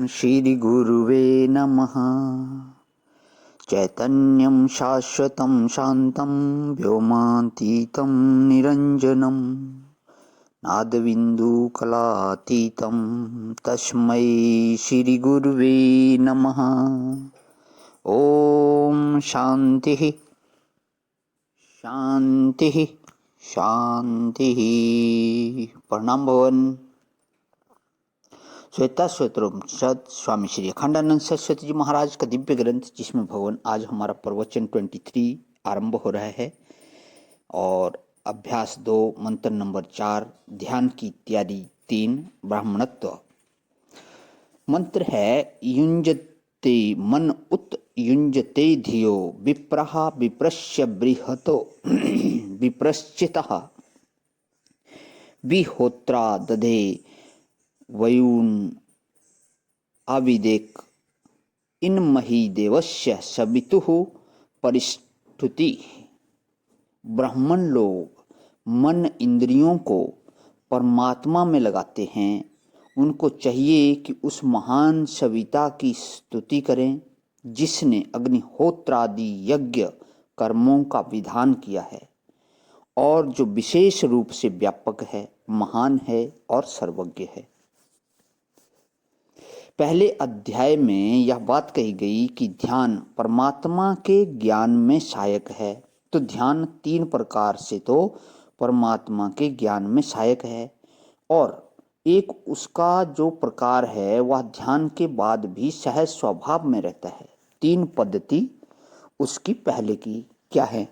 श्रीगुरुवे नमः। चैतन्यं शाश्वतं शान्तं व्योमातीतं निरञ्जनं नादबिन्दुकलातीतं तस्मै श्रीगुरुवे नमः। ओम शांति शांति शांति। प्रणाम भवन। श्वेता श्वेतोपनिषद स्वामी श्री अखंडानंद सरस्वती जी महाराज का दिव्य ग्रंथ, जिसमें भगवान आज हमारा प्रवचन 23 आरंभ हो रहा है और अभ्यास 2 मंत्र नंबर 4 ध्यान की इत्यादि 3 ब्राह्मणत्व। मंत्र है युञ्जते मन उत युञ्जते धियो विप्रः विप्रस्य बृहतो विप्रश्चितः विहोत्रा दधे वयून आविदेक इन्महि देवस्य सवितुः परिष्ठुति। ब्राह्मण लोग मन इंद्रियों को परमात्मा में लगाते हैं। उनको चाहिए कि उस महान सविता की स्तुति करें जिसने अग्निहोत्रादि यज्ञ कर्मों का विधान किया है और जो विशेष रूप से व्यापक है, महान है और सर्वज्ञ है। पहले अध्याय में यह बात कही गई कि ध्यान परमात्मा के ज्ञान में सहायक है। तो ध्यान 3 प्रकार से तो परमात्मा के ज्ञान में सहायक है और एक उसका जो प्रकार है वह ध्यान के बाद भी सहज स्वभाव में रहता है। 3 पद्धति उसकी पहले की क्या है?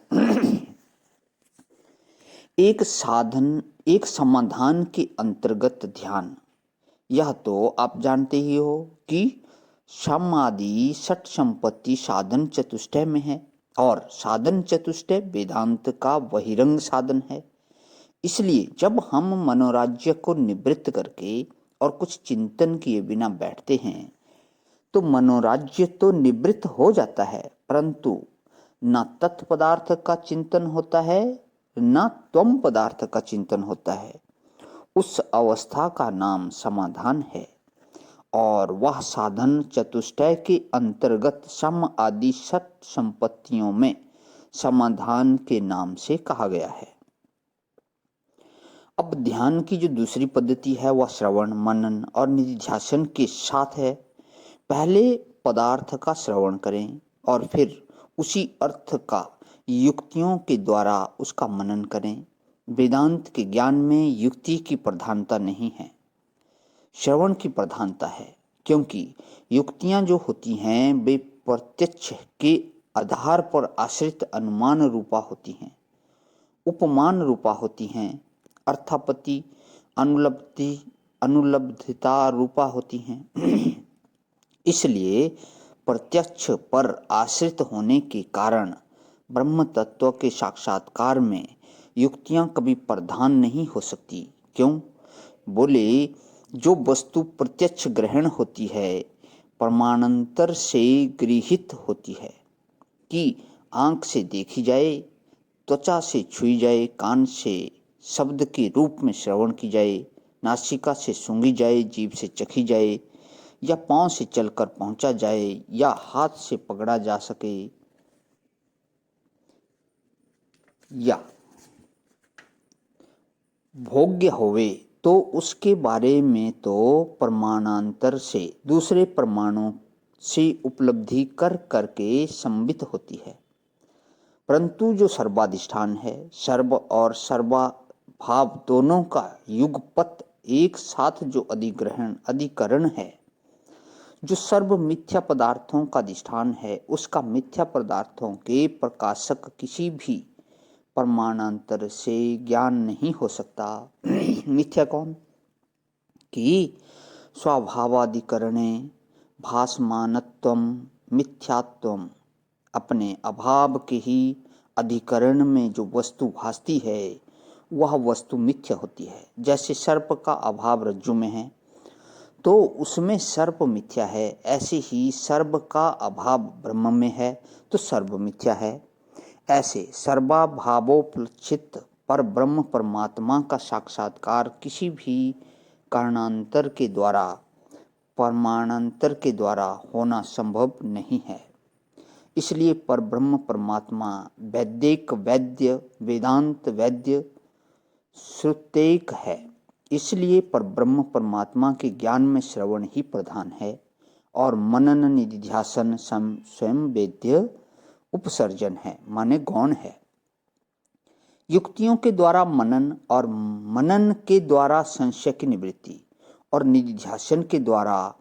एक साधन, एक समाधान के अंतर्गत ध्यान। यह तो आप जानते ही हो कि समाधि षट संपत्ति साधन चतुष्टय में है और साधन चतुष्टय वेदांत का बहिरंग साधन है। इसलिए जब हम मनोराज्य को निवृत्त करके और कुछ चिंतन किए बिना बैठते हैं तो मनोराज्य तो निवृत्त हो जाता है, परंतु न तत्पदार्थ का चिंतन होता है न त्वम पदार्थ का चिंतन होता है। उस अवस्था का नाम समाधान है और वह साधन चतुष्टय के अंतर्गत सम आदि षट संपत्तियों में समाधान के नाम से कहा गया है। अब ध्यान की जो दूसरी पद्धति है वह श्रवण, मनन और निधिध्यासन के साथ है। पहले पदार्थ का श्रवण करें और फिर उसी अर्थ का युक्तियों के द्वारा उसका मनन करें। वेदांत के ज्ञान में युक्ति की प्रधानता नहीं है, श्रवण की प्रधानता है, क्योंकि युक्तियां जो होती हैं वे प्रत्यक्ष के आधार पर आश्रित अनुमान रूपा होती हैं, उपमान रूपा होती हैं, अर्थापत्ति अनुलब्धिता रूपा होती हैं। इसलिए प्रत्यक्ष पर आश्रित होने के कारण ब्रह्म तत्व के साक्षात्कार में युक्तियां कभी प्रधान नहीं हो सकती। क्यों? बोले, जो वस्तु प्रत्यक्ष ग्रहण होती है प्रमाणांतर से गृहीत होती है कि आंख से देखी जाए, त्वचा से छुई जाए, कान से शब्द के रूप में श्रवण की जाए, नासिका से सूंघी जाए, जीभ से चखी जाए या पांव से चलकर पहुंचा जाए या हाथ से पकड़ा जा सके या भोग्य होवे, तो उसके बारे में तो प्रमाणांतर से दूसरे प्रमाणों से उपलब्धि कर करके संबित होती है। परंतु जो सर्वाधिष्ठान है, सर्व और सर्वा भाव दोनों का युगपत एक साथ जो अधिकरण है, जो सर्व मिथ्या पदार्थों का अधिष्ठान है, उसका मिथ्या पदार्थों के प्रकाशक किसी भी प्रमाणांतर से ज्ञान नहीं हो सकता। मिथ्या कौन? कि स्वभावाधिकरणे भासमानत्वम मिथ्यात्वम, अपने अभाव के ही अधिकरण में जो वस्तु भासती है वह वस्तु मिथ्या होती है। जैसे सर्प का अभाव रज्जु में है तो उसमें सर्प मिथ्या है, ऐसे ही सर्व का अभाव ब्रह्म में है तो सर्व मिथ्या है। ऐसे सर्वाभावोपलक्षित पर ब्रह्म परमात्मा का साक्षात्कार किसी भी कारणांतर के द्वारा परमाणांतर के द्वारा होना संभव नहीं है। इसलिए परब्रह्म परमात्मा वैदिक वैद्य वेदांत वैद्य श्रुतेक है। इसलिए परब्रह्म परमात्मा के ज्ञान में श्रवण ही प्रधान है और मनन निधिध्यासन स्वयं वेद्य उपसर्जन है, माने गौण है। युक्तियों के द्वारा मनन और मनन के द्वारा संशय की निवृत्ति और निधिध्यासन के द्वारा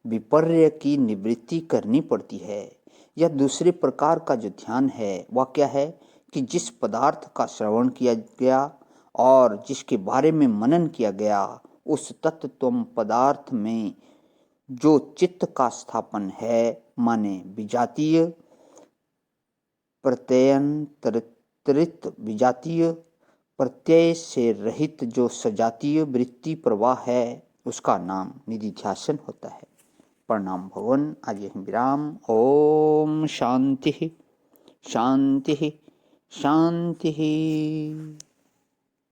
विपर्य की निवृत्ति करनी पड़ती है। यह दूसरे प्रकार का जो ध्यान है वह क्या है कि जिस पदार्थ का श्रवण किया गया और जिसके बारे में मनन किया गया उस तत्व पदार्थ में जो चित्त का स्थापन है, माने विजातीय प्रत्ययंतरित विजातीय प्रत्यय से रहित जो सजातीय वृत्ति प्रवाह है, उसका नाम निधिध्यासन होता है। प्रणाम भवन। आज यहीं विराम। ओम शांति शांति शांति।